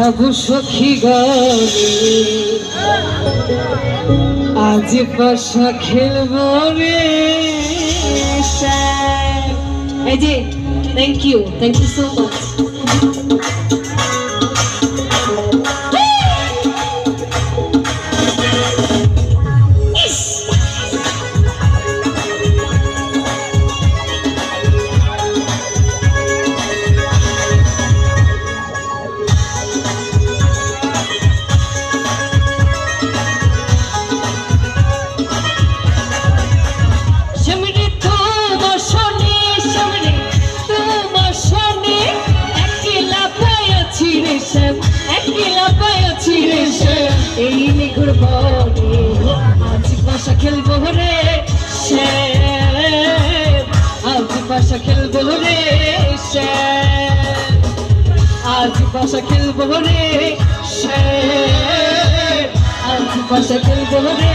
সব সখী গলে আজ পাশা খেলবো রে। এই যে থ্যাংক ইউ সো মাচ। এই নিগুর বনে আজ পাশা খেলবো রে, আজ পাশা খেলবো রে, আজ পাশা খেলবো রে, আজ পাশা খেলবো রে।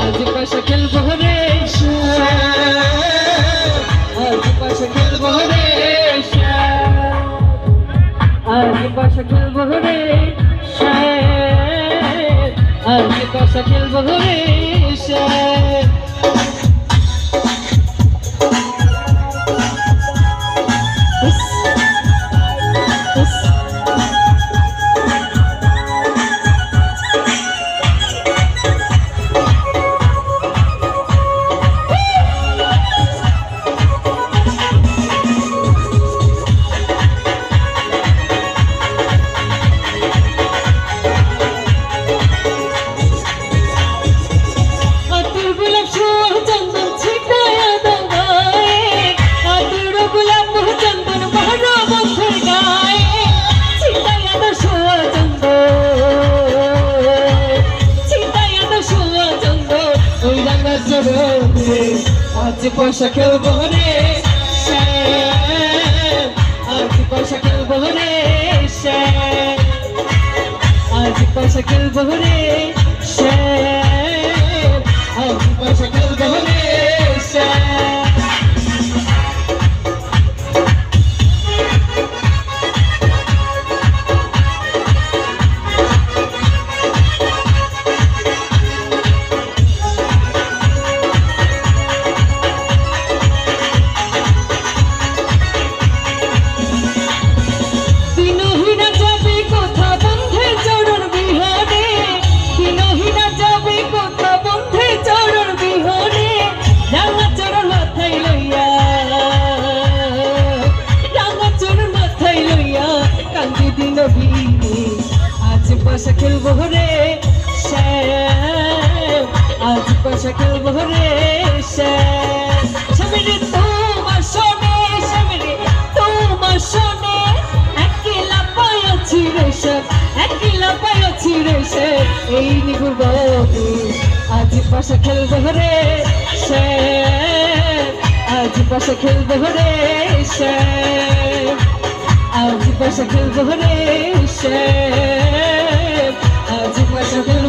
আজ পাশা খেলবো রে, আজ পাশা খেলবো রে, আজ পাশা খেলবো রে, আজ পাশা খেলবো রে। আজ পাশা খেলবো রে, আজ পাশা খেলবো রে, আজ পাশা খেলবো রে, আজ পাশা খেলবো রে। আজ পাশা খেলবো রে, আজ পাশা খেলবো রে, সামনে তোমার শোনে, সামনে তোমার শোনে, একলা পায়াছি রে, একলা পায়াছি রে, এই নিগুর বনে আজ পাশা খেলবো রে, আজ পাশা খেলবো রে, আজ পাশা খেলবো রে, আজ পাশা খেলবো